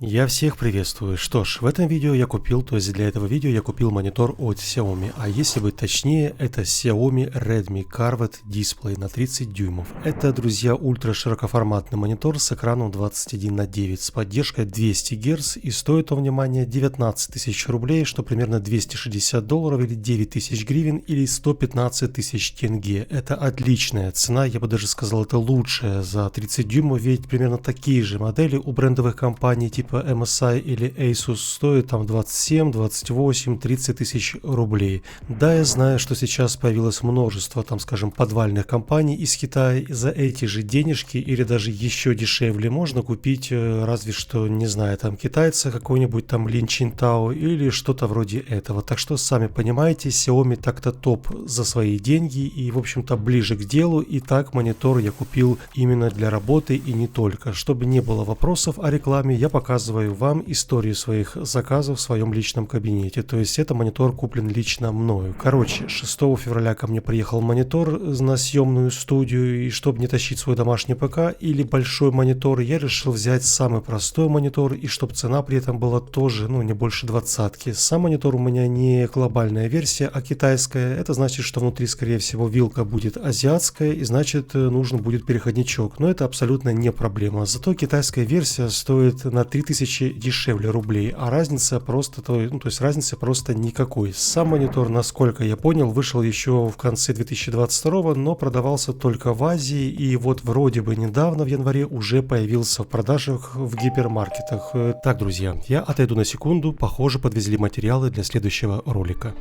Я всех приветствую. Что ж, в этом видео я купил, то есть для этого видео я купил монитор от Xiaomi, а если быть точнее, это Xiaomi Redmi Carved Display на 30 дюймов. Это, друзья, ультра широкоформатный монитор с экраном 21:9 с поддержкой 200 Гц и стоит он, внимание, 19 тысяч рублей, что примерно $260 или 9 тысяч гривен или 115 тысяч тенге. Это отличная цена, я бы даже сказал, это лучшая за 30 дюймов, ведь примерно такие же модели у брендовых компаний типа MSI или Asus стоит там 27, 28, 30 тысяч рублей. Да, я знаю, что сейчас появилось множество, там, скажем, подвальных компаний из Китая. За эти же денежки или даже еще дешевле можно купить, разве что, не знаю, там китайца какой-нибудь там Lin Qintao или что-то вроде этого. Так что, сами понимаете, Xiaomi так-то топ за свои деньги и, в общем-то, ближе к делу. И так монитор я купил именно для работы и не только. Чтобы не было вопросов о рекламе, я показываю вам историю своих заказов в своем личном кабинете. То есть это монитор куплен лично мною. Короче, 6 февраля ко мне приехал монитор на съемную студию, и чтобы не тащить свой домашний ПК или большой монитор, я решил взять самый простой монитор, и чтобы цена при этом была тоже, не больше 20-ки. Сам монитор у меня не глобальная версия, а китайская. Это значит, что внутри, скорее всего, вилка будет азиатская, и значит, нужен будет переходничок. Но это абсолютно не проблема. Зато китайская версия стоит на 3000 дешевле рублей, а разница просто, то есть разницы просто никакой. Сам монитор, насколько я понял, вышел еще в конце 2022, но продавался только в Азии, и вот вроде бы недавно, в январе, уже появился в продажах в гипермаркетах. Так, друзья, я отойду на секунду, похоже, подвезли материалы для следующего ролика.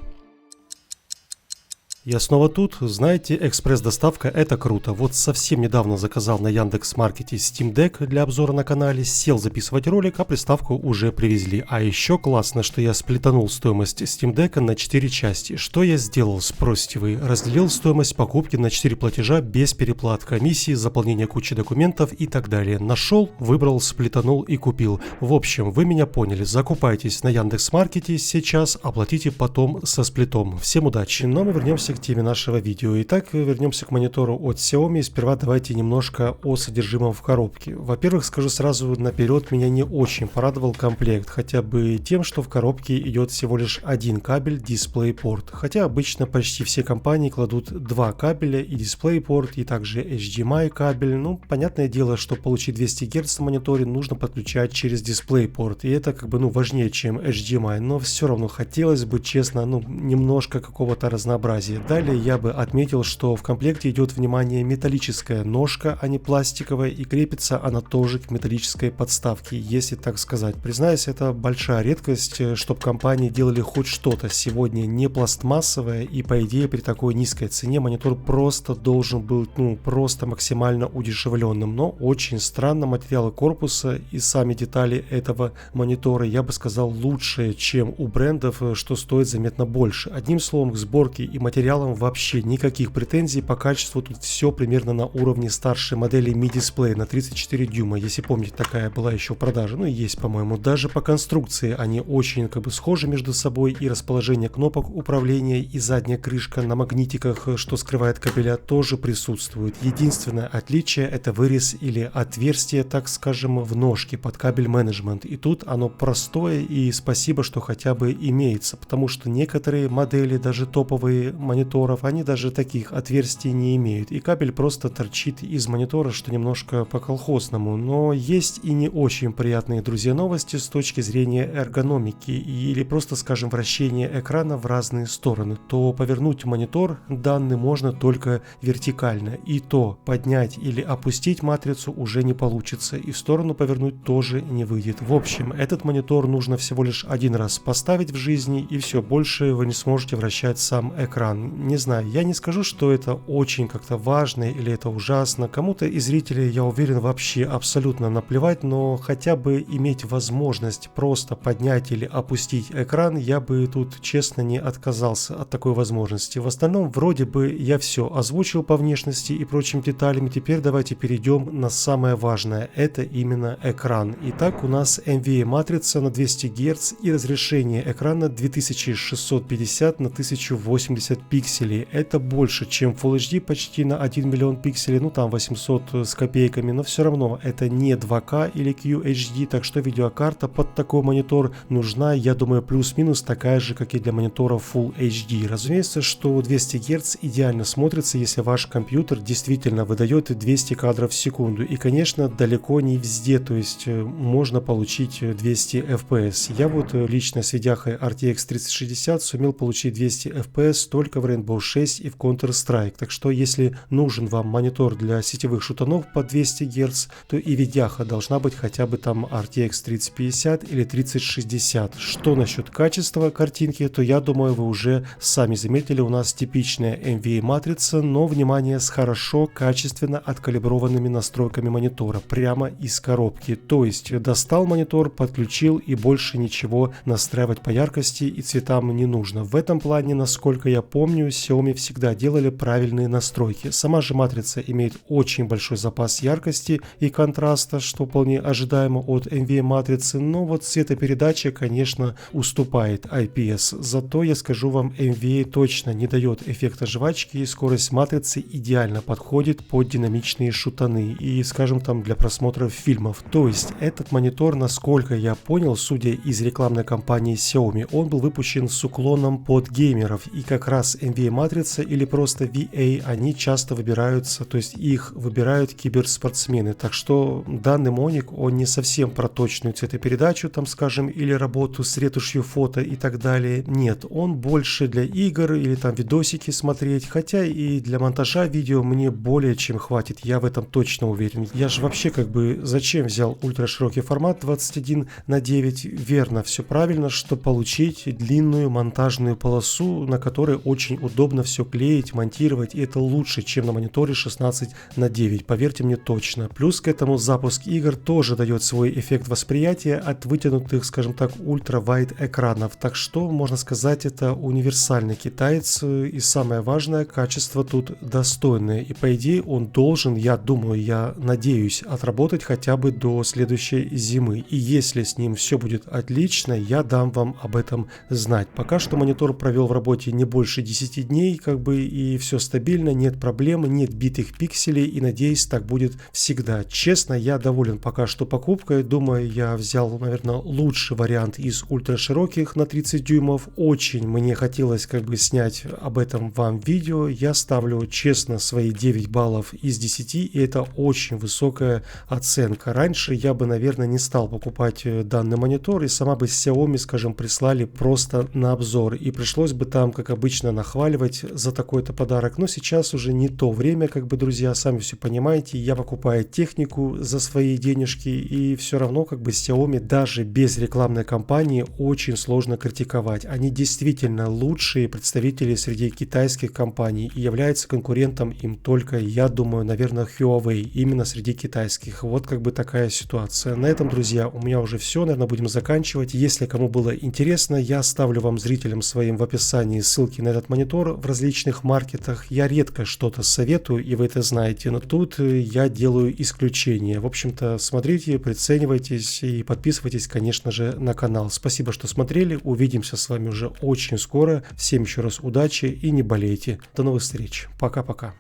Я снова тут. Знаете, экспресс-доставка — это круто. Вот совсем недавно заказал на Яндекс.Маркете Steam Deck для обзора на канале, сел записывать ролик, а приставку уже привезли. А еще классно, что я сплетанул стоимость Steam Deck на 4 части. Что я сделал, спросите вы? Разделил стоимость покупки на 4 платежа без переплат, комиссии, заполнения кучи документов и так далее. Нашел, выбрал, сплетанул и купил. В общем, вы меня поняли. Закупайтесь на Яндекс.Маркете сейчас, оплатите потом со сплитом. Всем удачи. Но мы вернемся к теме нашего видео. Итак, вернемся к монитору от Xiaomi. Сперва давайте немножко о содержимом в коробке. Во-первых, скажу сразу наперед, меня не очень порадовал комплект, хотя бы тем, что в коробке идет всего лишь один кабель DisplayPort, хотя обычно почти все компании кладут два кабеля, и DisplayPort, и также HDMI кабель. Понятное дело, что получить 200 Гц на мониторе нужно подключать через DisplayPort, и это важнее, чем HDMI, но все равно хотелось бы, честно, немножко какого-то разнообразия. Далее я бы отметил, что в комплекте идет, внимание, металлическая ножка, а не пластиковая, и крепится она тоже к металлической подставке, если так сказать. Признаюсь, это большая редкость, чтобы компании делали хоть что-то сегодня не пластмассовое, и по идее при такой низкой цене монитор просто должен быть, просто максимально удешевленным. Но очень странно, материалы корпуса и сами детали этого монитора, я бы сказал, лучше, чем у брендов, что стоит заметно больше. Одним словом, к сборке и материалам вообще никаких претензий, по качеству тут все примерно на уровне старшей модели Mi Display на 34 дюйма, если помните, такая была еще в продаже, и есть, по-моему. Даже по конструкции они очень схожи между собой, и расположение кнопок управления, и задняя крышка на магнитиках, что скрывает кабеля, тоже присутствует. Единственное отличие — это вырез или отверстие, так скажем, в ножке под кабель менеджмент, и тут оно простое, и спасибо, что хотя бы имеется, потому что некоторые модели, даже топовые мониторов, они даже таких отверстий не имеют, и кабель просто торчит из монитора, что немножко по-колхозному. Но есть и не очень приятные, друзья, новости с точки зрения эргономики или просто, скажем, вращения экрана в разные стороны. То повернуть монитор данный можно только вертикально, и то поднять или опустить матрицу уже не получится, и в сторону повернуть тоже не выйдет. В общем, этот монитор нужно всего лишь один раз поставить в жизни, и все, больше вы не сможете вращать сам экран. Не знаю, я не скажу, что это очень как-то важно или это ужасно. Кому-то из зрителей, я уверен, вообще абсолютно наплевать, но хотя бы иметь возможность просто поднять или опустить экран, я бы тут честно не отказался от такой возможности. В остальном, вроде бы я все озвучил по внешности и прочим деталям. Теперь давайте перейдем на самое важное. Это именно экран. Итак, у нас NVA матрица на 200 Гц и разрешение экрана 2650 на 1080 пикселей. пикселей. Это больше, чем Full HD, почти на 1 миллион пикселей, ну там 800 с копейками, но все равно это не 2К или QHD, так что видеокарта под такой монитор нужна, я думаю, плюс-минус такая же, как и для монитора Full HD. Разумеется, что 200 Гц идеально смотрится, если ваш компьютер действительно выдает 200 кадров в секунду. И, конечно, далеко не везде, то есть можно получить 200 FPS. Я вот лично с видяхой RTX 3060 сумел получить 200 FPS только в Rainbow 6 и в Counter-Strike. Так что, если нужен вам монитор для сетевых шутанов по 200 Гц, то и видяха должна быть хотя бы там RTX 3050 или 3060. Что насчет качества картинки, то я думаю, вы уже сами заметили, у нас типичная NVA матрица, но, внимание, с хорошо, качественно откалиброванными настройками монитора, прямо из коробки. То есть достал монитор, подключил и больше ничего настраивать по яркости и цветам не нужно. В этом плане, насколько я помню, Xiaomi всегда делали правильные настройки. Сама же матрица имеет очень большой запас яркости и контраста, что вполне ожидаемо от NVMe матрицы, но вот цветопередача, конечно, уступает IPS. Зато я скажу вам, NVMe точно не дает эффекта жвачки, и скорость матрицы идеально подходит под динамичные шутаны и, скажем, там для просмотра фильмов. То есть этот монитор, насколько я понял, судя из рекламной кампании Xiaomi, он был выпущен с уклоном под геймеров, и как раз NVMe матрица или просто VA, они часто выбираются, то есть их выбирают киберспортсмены. Так что данный моник, он не совсем про точную цветопередачу, там, скажем, или работу с ретушью фото и так далее. Нет, он больше для игр или там видосики смотреть, хотя и для монтажа видео мне более чем хватит, я в этом точно уверен. Я же вообще как бы зачем взял ультраширокий формат 21:9? Верно, все правильно, что получить длинную монтажную полосу, на которой очень удобно все клеить, монтировать, и это лучше, чем на мониторе 16:9, поверьте мне точно. Плюс к этому запуск игр тоже дает свой эффект восприятия от вытянутых, скажем так, ультра-вайд экранов, так что, можно сказать, это универсальный китаец, и самое важное, качество тут достойное, и по идее он должен, я думаю, я надеюсь, отработать хотя бы до следующей зимы, и если с ним все будет отлично, я дам вам об этом знать. Пока что монитор провел в работе не больше 10 дней, как бы, и все стабильно, нет проблем, нет битых пикселей, и надеюсь, так будет всегда. Честно, я доволен пока что покупкой, думаю, я взял, наверное, лучший вариант из ультрашироких на 30 дюймов, очень мне хотелось как бы снять об этом вам видео, я ставлю честно свои 9 баллов из 10, и это очень высокая оценка. Раньше я бы, наверное, не стал покупать данный монитор, и сама бы Xiaomi, скажем, прислали просто на обзор, и пришлось бы там, как обычно, нахваливать за такой-то подарок, но сейчас уже не то время, как бы, друзья, сами все понимаете, я покупаю технику за свои денежки, и все равно, как бы, Xiaomi даже без рекламной кампании очень сложно критиковать. Они действительно лучшие представители среди китайских компаний и являются конкурентом им только, я думаю, наверное, Huawei, именно среди китайских. Вот как бы такая ситуация. На этом, друзья, у меня уже все, наверное, будем заканчивать. Если кому было интересно, я оставлю вам, зрителям своим, в описании ссылки на этот монитор в различных маркетах. Я редко что-то советую, и вы это знаете, но тут я делаю исключение. В общем-то, смотрите, приценивайтесь и подписывайтесь, конечно же, на канал. Спасибо, что смотрели. Увидимся с вами уже очень скоро. Всем еще раз удачи и не болейте. До новых встреч. Пока-пока.